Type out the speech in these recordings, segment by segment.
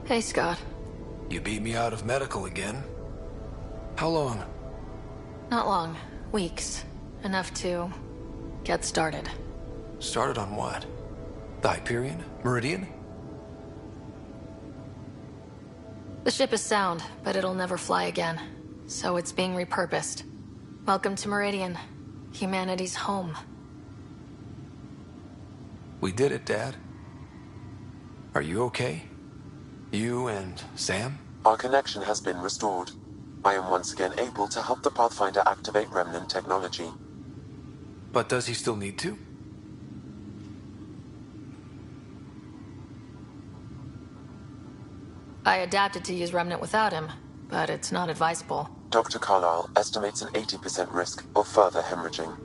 Hey, Scott. You beat me out of medical again. How long? Not long. Weeks. Enough to get started. Started on what? The Hyperion? Meridian? The ship is sound, but it'll never fly again. So it's being repurposed. Welcome to Meridian. Humanity's home. We did it, Dad. Are you okay? You and Sam? Our connection has been restored. I am once again able to help the Pathfinder activate Remnant technology. But does he still need to? I adapted to use Remnant without him, but it's not advisable. Dr. Carlyle estimates an 80% risk of further hemorrhaging.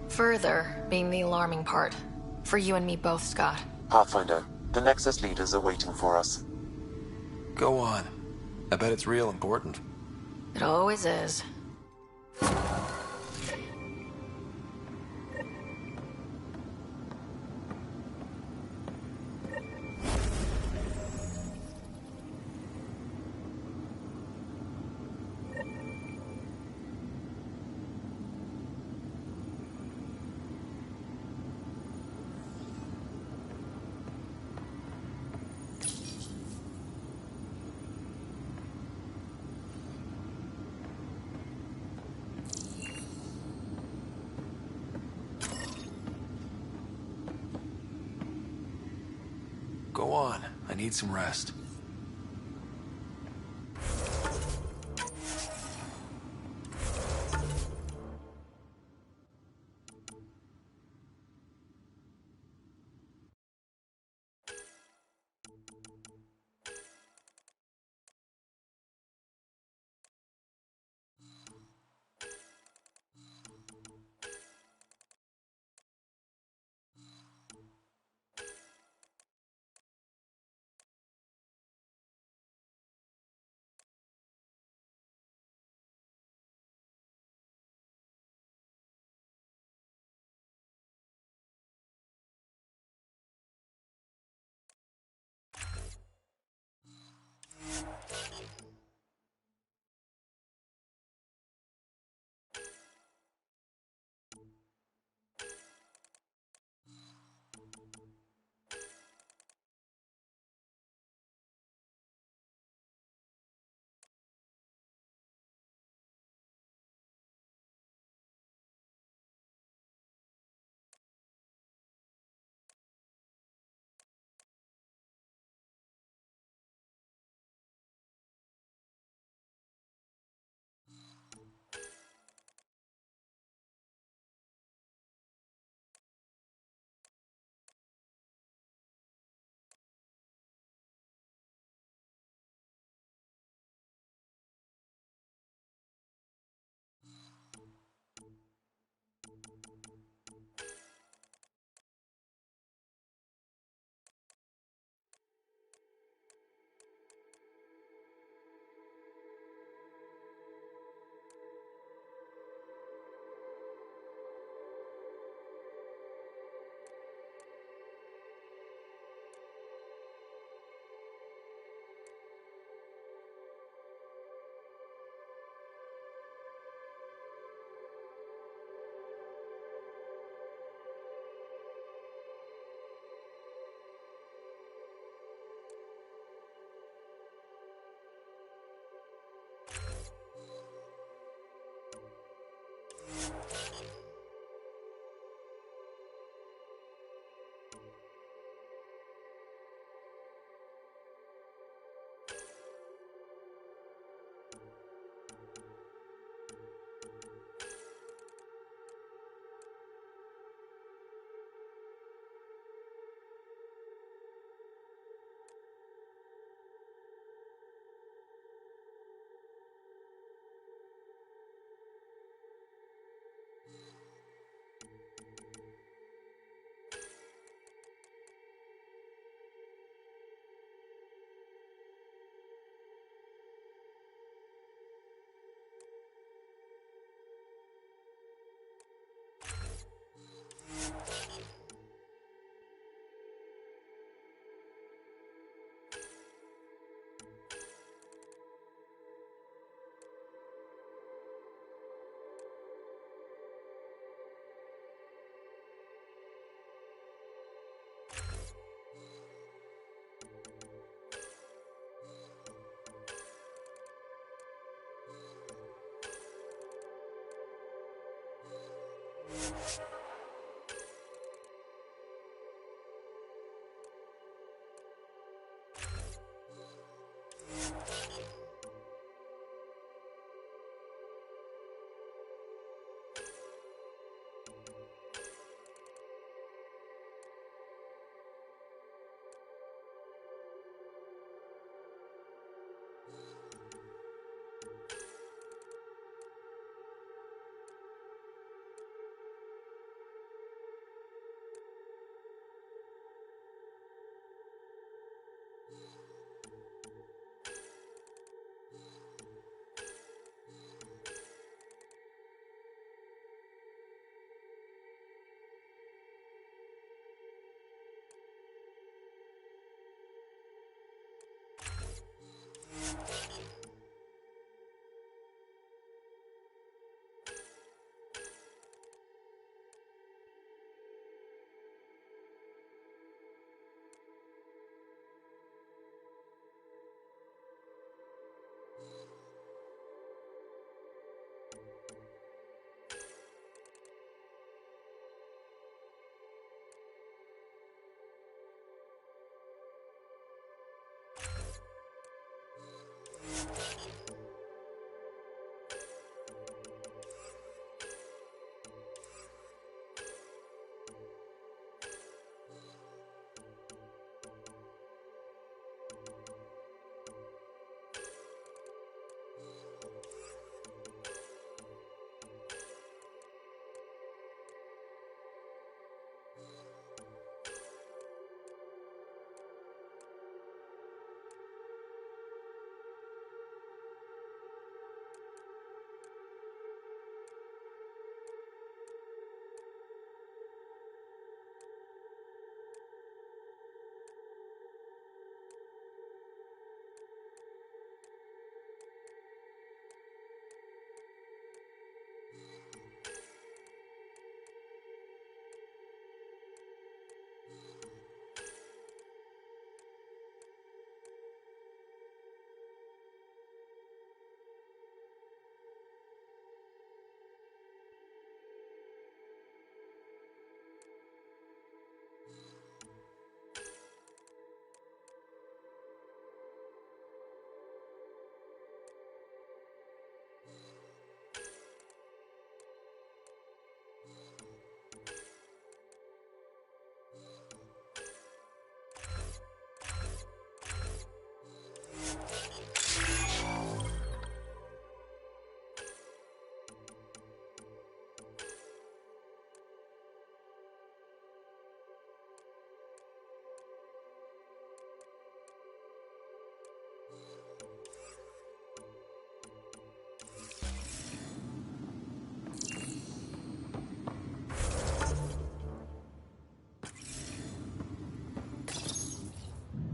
Further being the alarming part. For you and me both, Scott. Pathfinder, the Nexus leaders are waiting for us. Go on. I bet it's real important. It always is. Go on. I need some rest.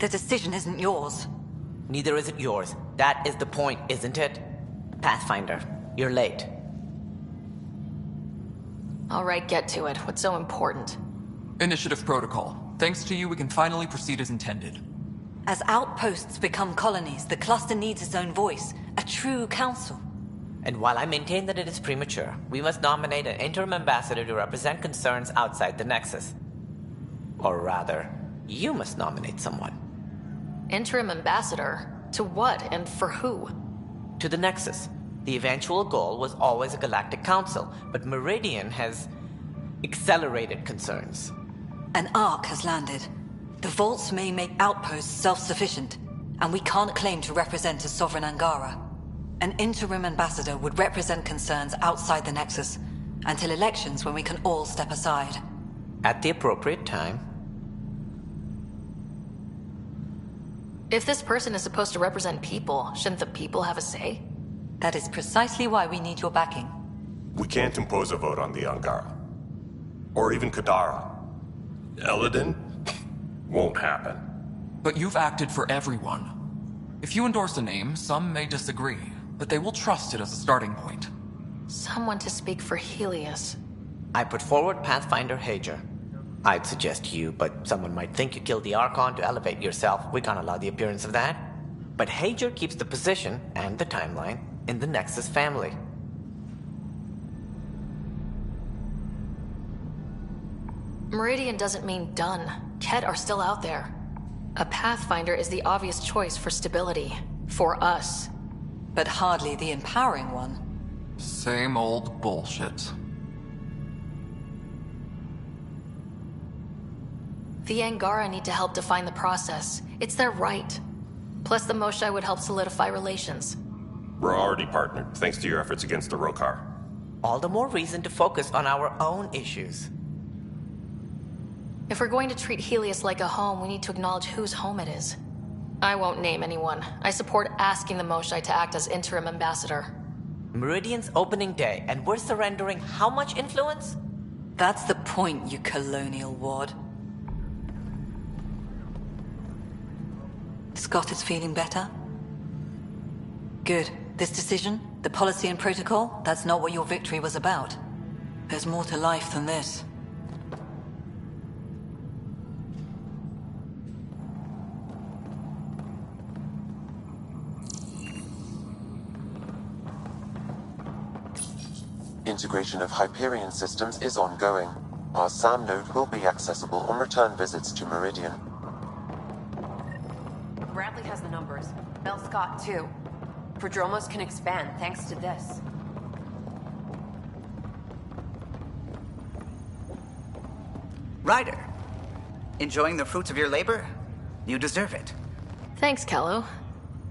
The decision isn't yours. Neither is it yours. That is the point, isn't it? Pathfinder, you're late. All right, get to it. What's so important? Initiative protocol. Thanks to you, we can finally proceed as intended. As outposts become colonies, the cluster needs its own voice, a true council. And while I maintain that it is premature, we must nominate an interim ambassador to represent concerns outside the Nexus. Or rather, you must nominate someone. Interim ambassador? To what and for who? To the Nexus. The eventual goal was always a galactic council, but Meridian has accelerated concerns. An ark has landed. The vaults may make outposts self-sufficient, and we can't claim to represent a sovereign Angara. An interim ambassador would represent concerns outside the Nexus, until elections when we can all step aside. At the appropriate time. If this person is supposed to represent people, shouldn't the people have a say? That is precisely why we need your backing. We can't impose a vote on the Angara. Or even Kadara. Eladin? Won't happen. But you've acted for everyone. If you endorse a name, some may disagree, but they will trust it as a starting point. Someone to speak for Helios. I put forward Pathfinder Hager. I'd suggest you, but someone might think you killed the Archon to elevate yourself. We can't allow the appearance of that. But Hager keeps the position and the timeline in the Nexus family. Meridian doesn't mean done. Ket are still out there. A Pathfinder is the obvious choice for stability. For us. But hardly the empowering one. Same old bullshit. The Angara need to help define the process. It's their right. Plus the Moshae would help solidify relations. We're already partnered, thanks to your efforts against the Rokar. All the more reason to focus on our own issues. If we're going to treat Helios like a home, we need to acknowledge whose home it is. I won't name anyone. I support asking the Moshae to act as interim ambassador. Meridian's opening day, and we're surrendering how much influence? That's the point, you colonial ward. Scott is feeling better? Good. This decision, the policy and protocol, that's not what your victory was about. There's more to life than this. Integration of Hyperion systems is ongoing. Our SAM node will be accessible on return visits to Meridian. Bradley has the numbers. Bell Scott, too. Prodromos can expand thanks to this. Ryder, enjoying the fruits of your labor? You deserve it. Thanks, Kello.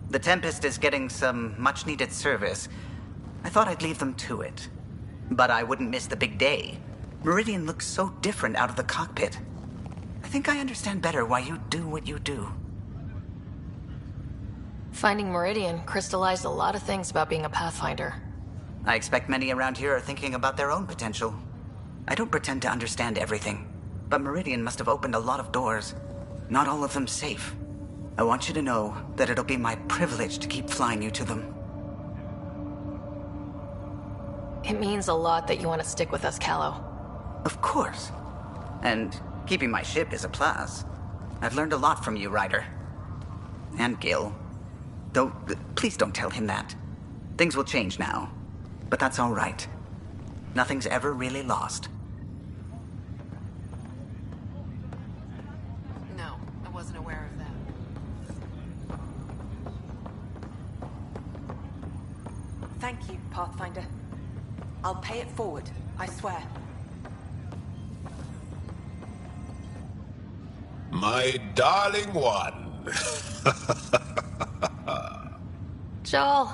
The Tempest is getting some much-needed service. I thought I'd leave them to it. But I wouldn't miss the big day. Meridian looks so different out of the cockpit. I think I understand better why you do what you do. Finding Meridian crystallized a lot of things about being a Pathfinder. I expect many around here are thinking about their own potential. I don't pretend to understand everything, but Meridian must have opened a lot of doors. Not all of them safe. I want you to know that it'll be my privilege to keep flying you to them. It means a lot that you want to stick with us, Callow. Of course. And keeping my ship is a plus. I've learned a lot from you, Ryder. And Gil. Though, please don't tell him that. Things will change now. But that's all right. Nothing's ever really lost. No, I wasn't aware of that. Thank you, Pathfinder. I'll pay it forward, I swear. My darling one. Joel,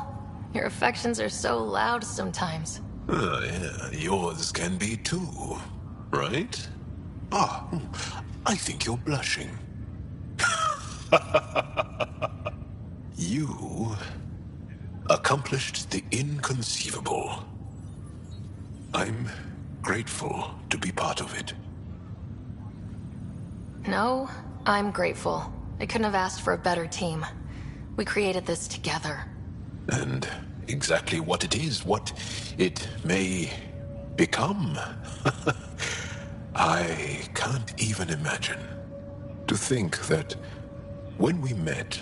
your affections are so loud sometimes. Yeah, yours can be too, right? Ah, I think you're blushing. You accomplished the inconceivable. I'm grateful to be part of it. No, I'm grateful. I couldn't have asked for a better team. We created this together. And exactly what it is, what it may become. I can't even imagine. To think that when we met,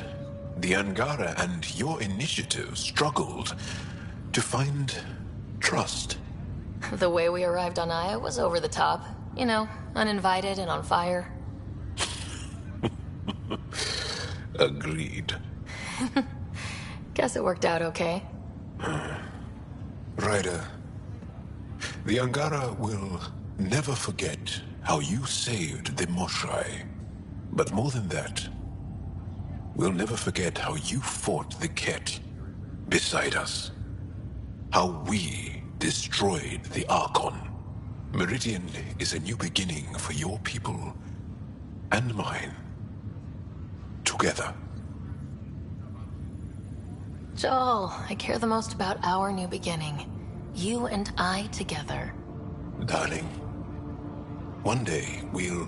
the Angara and your initiative struggled to find trust. The way we arrived on Aya was over the top. You know, uninvited and on fire. Agreed. Guess it worked out okay. Ryder, the Angara will never forget how you saved the Moshae. But more than that, we'll never forget how you fought the Ket beside us. How we destroyed the Archon. Meridian is a new beginning for your people and mine. Together. Joel, I care the most about our new beginning. You and I together. Darling, one day we'll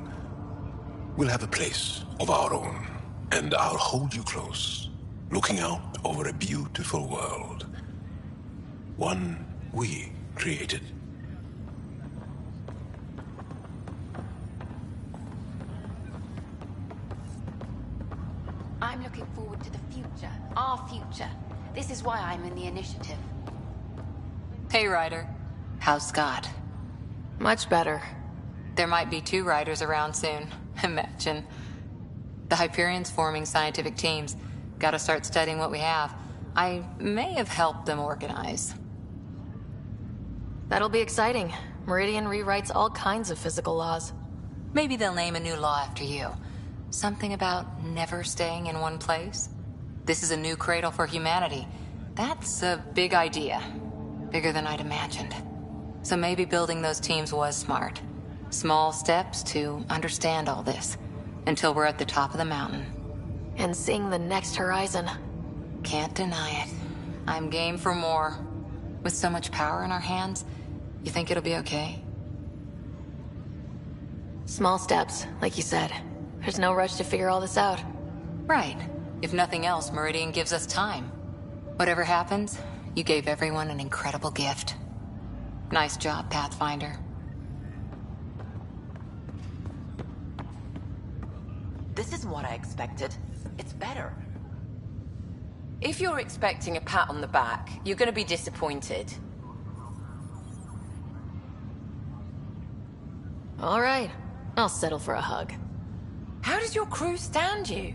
have a place of our own, and I'll hold you close, looking out over a beautiful world. One we created. I'm looking forward to the future, our future. This is why I'm in the initiative. Hey, Ryder. How's Scott? Much better. there might be 2 riders around soon. Imagine. The Hyperion's forming scientific teams. Gotta start studying what we have. I may have helped them organize. That'll be exciting. Meridian rewrites all kinds of physical laws. Maybe they'll name a new law after you. Something about never staying in one place. This is a new cradle for humanity. That's a big idea. Bigger than I'd imagined. So maybe building those teams was smart. Small steps to understand all this. Until we're at the top of the mountain. And seeing the next horizon. Can't deny it. I'm game for more. With so much power in our hands, you think it'll be okay? Small steps, like you said. There's no rush to figure all this out. Right. If nothing else, Meridian gives us time. Whatever happens, you gave everyone an incredible gift. Nice job, Pathfinder. This isn't what I expected. It's better. If you're expecting a pat on the back, you're gonna be disappointed. All right. I'll settle for a hug. How does your crew stand you?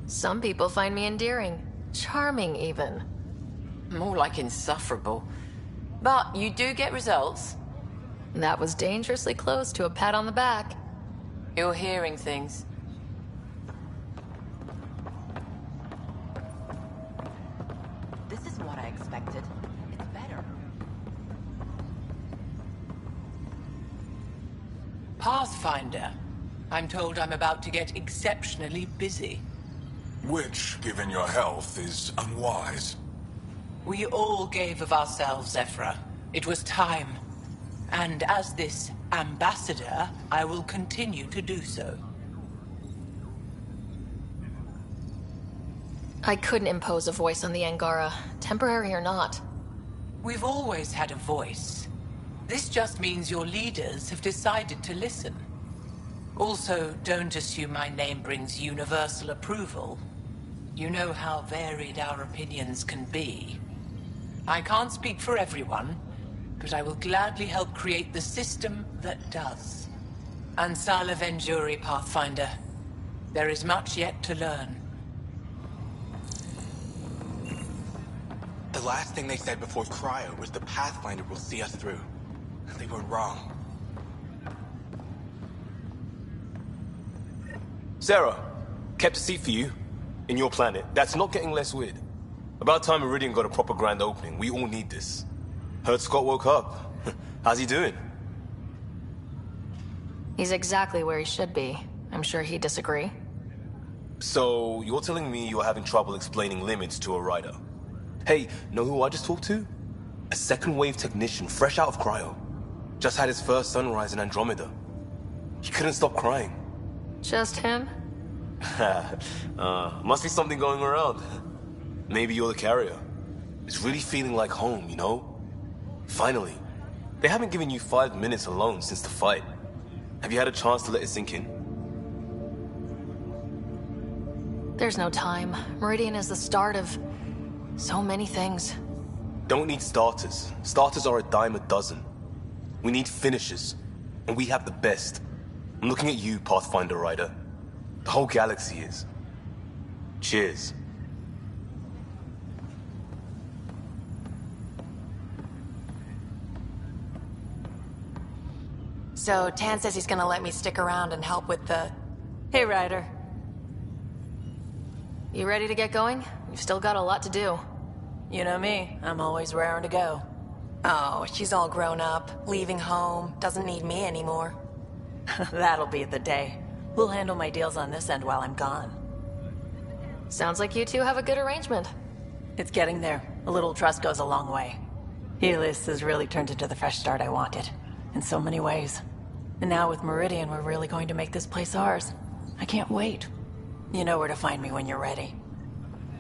Some people find me endearing. Charming, even. More like insufferable. But you do get results. That was dangerously close to a pat on the back. You're hearing things. This isn't what I expected. It's better. Pathfinder. I'm told I'm about to get exceptionally busy. Which, given your health, is unwise. We all gave of ourselves, Ephra. It was time. And as this ambassador, I will continue to do so. I couldn't impose a voice on the Angara, temporary or not. We've always had a voice. This just means your leaders have decided to listen. Also, don't assume my name brings universal approval. You know how varied our opinions can be. I can't speak for everyone, but I will gladly help create the system that does. Ansala Venjuri, Pathfinder. There is much yet to learn. The last thing they said before Cryo was the Pathfinder will see us through. They were wrong. Sarah, kept a seat for you. In your planet. That's not getting less weird. About time Meridian got a proper grand opening. We all need this. Heard Scott woke up. How's he doing? He's exactly where he should be. I'm sure he'd disagree. So, you're telling me you're having trouble explaining limits to a rider? Hey, know who I just talked to? A second-wave technician, fresh out of cryo. Just had his first sunrise in Andromeda. He couldn't stop crying. Just him? Must be something going around. Maybe you're the carrier. It's really feeling like home, you know? Finally. They haven't given you 5 minutes alone since the fight. Have you had a chance to let it sink in? There's no time. Meridian is the start of so many things. Don't need starters. Starters are a dime a dozen. We need finishers. And we have the best. I'm looking at you, Pathfinder Rider. The whole galaxy is. Cheers. So, Tan says he's gonna let me stick around and help with the... Hey, Ryder. You ready to get going? We've still got a lot to do. You know me. I'm always raring to go. Oh, she's all grown up, leaving home, doesn't need me anymore. That'll be the day. We'll handle my deals on this end while I'm gone. Sounds like you two have a good arrangement. It's getting there. A little trust goes a long way. Helios has really turned into the fresh start I wanted. In so many ways. And now with Meridian, we're really going to make this place ours. I can't wait. You know where to find me when you're ready.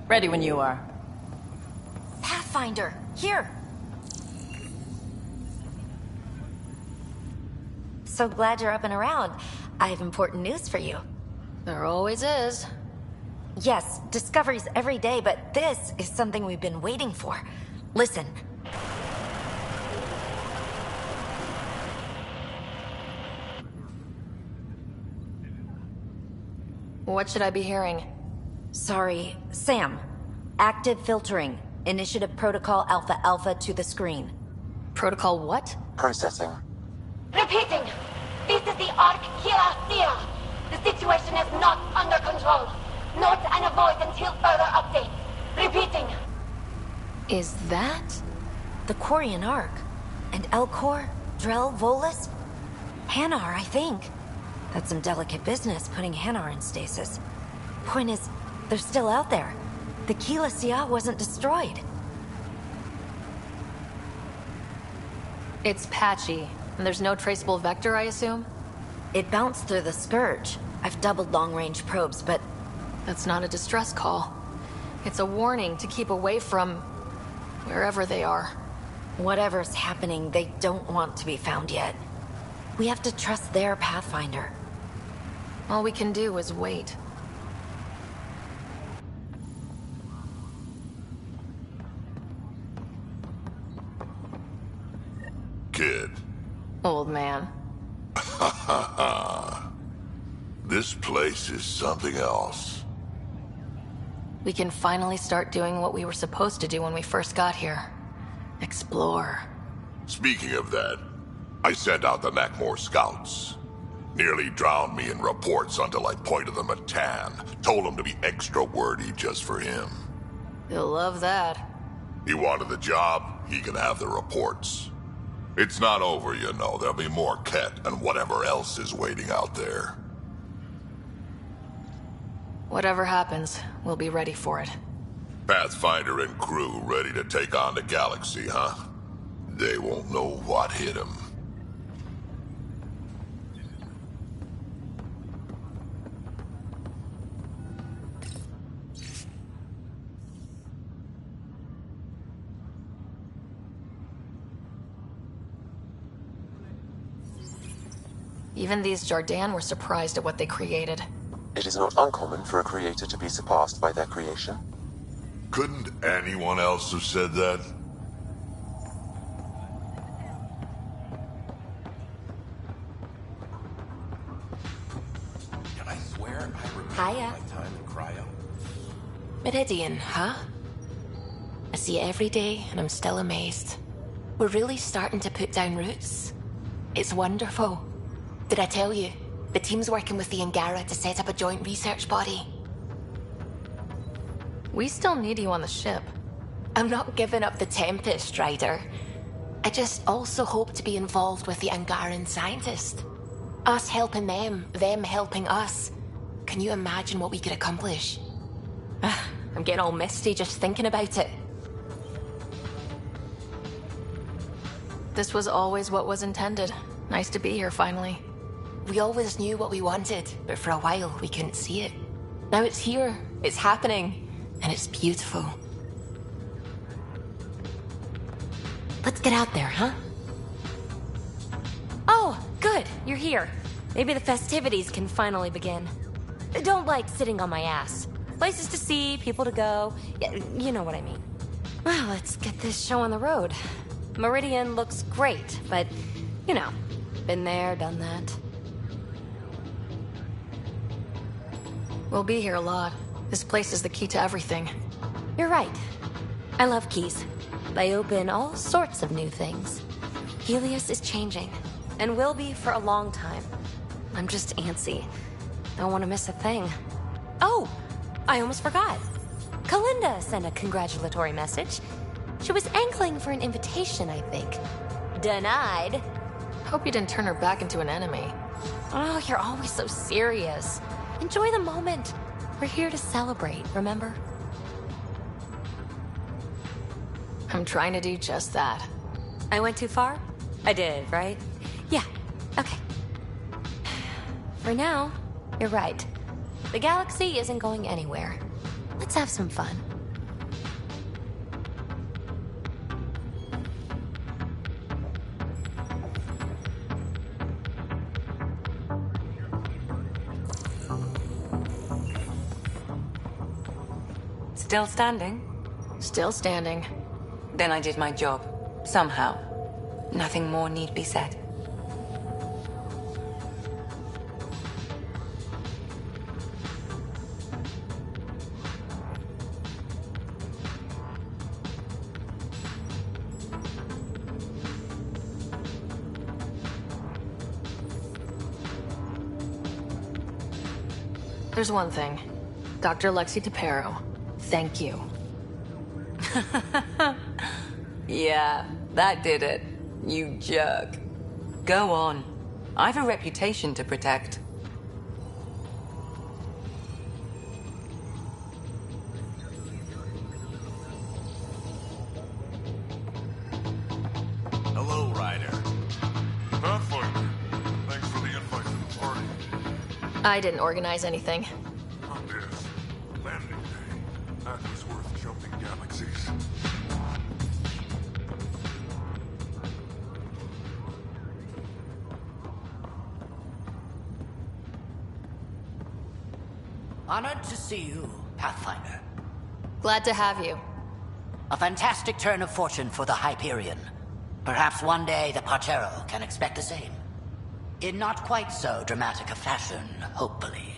Ready when you are. Pathfinder, here! So glad you're up and around. I have important news for you. There always is. Yes, discoveries every day, but this is something we've been waiting for. Listen. What should I be hearing? Sorry, Sam. Active filtering. Initiative Protocol Alpha Alpha to the screen. Protocol what? Processing. Repeating. This is the Ark Kira. The situation is not under control. Note and avoid until further updates. Repeating. Is that? The Quarian Ark. And Elcor, Drell, Volus? Hanar, I think. That's some delicate business, putting Hanar in stasis. Point is, they're still out there. The Keela Sia wasn't destroyed. It's patchy, and there's no traceable vector, I assume? It bounced through the Scourge. I've doubled long-range probes, but... That's not a distress call. It's a warning to keep away from... wherever they are. Whatever's happening, they don't want to be found yet. We have to trust their Pathfinder. All we can do is wait. Kid. Old man. This place is something else. We can finally start doing what we were supposed to do when we first got here. Explore. Speaking of that, I sent out the Nakmor scouts. Nearly drowned me in reports until I pointed them at Tan. Told him to be extra wordy just for him. He'll love that. He wanted the job, he can have the reports. It's not over, you know. There'll be more Ket and whatever else is waiting out there. Whatever happens, we'll be ready for it. Pathfinder and crew ready to take on the galaxy, huh? They won't know what hit them. Even these Jardan were surprised at what they created. It is not uncommon for a creator to be surpassed by their creation. Couldn't anyone else have said that? Can I swear I remember Hiya. my time in cryo? Meridian, huh? I see it every day, and I'm still amazed. We're really starting to put down roots. It's wonderful. Did I tell you? The team's working with the Angara to set up a joint research body. We still need you on the ship. I'm not giving up the Tempest, Ryder. I just also hope to be involved with the Angaran scientists. Us helping them helping us. Can you imagine what we could accomplish? I'm getting all misty just thinking about it. This was always what was intended. Nice to be here, finally. We always knew what we wanted, but for a while we couldn't see it. Now it's here, it's happening, and it's beautiful. Let's get out there, huh? Oh, good, you're here. Maybe the festivities can finally begin. Don't like sitting on my ass. Places to see, people to go. Yeah, you know what I mean. Well, let's get this show on the road. Meridian looks great, but, you know, been there, done that. We'll be here a lot. This place is the key to everything. You're right. I love keys. They open all sorts of new things. Helios is changing, and will be for a long time. I'm just antsy. Don't want to miss a thing. Oh, I almost forgot. Kalinda sent a congratulatory message. She was angling for an invitation, I think. Denied. Hope you didn't turn her back into an enemy. Oh, you're always so serious. Enjoy the moment. We're here to celebrate, remember? I'm trying to do just that. I went too far? I did, right? Yeah, okay. For now, you're right. The galaxy isn't going anywhere. Let's have some fun. Still standing? Still standing. Then I did my job. Somehow. Nothing more need be said. There's one thing. Dr. Lexi DePero, thank you. Yeah, that did it. You jerk. Go on. I've a reputation to protect. Hello, Ryder. Pathfinder, thanks for the invite to the party. I didn't organize anything. On this landing day, that was worth jumping galaxies. Honored to see you, Pathfinder. Glad to have you. A fantastic turn of fortune for the Hyperion. Perhaps one day the Partero can expect the same. In not quite so dramatic a fashion, hopefully.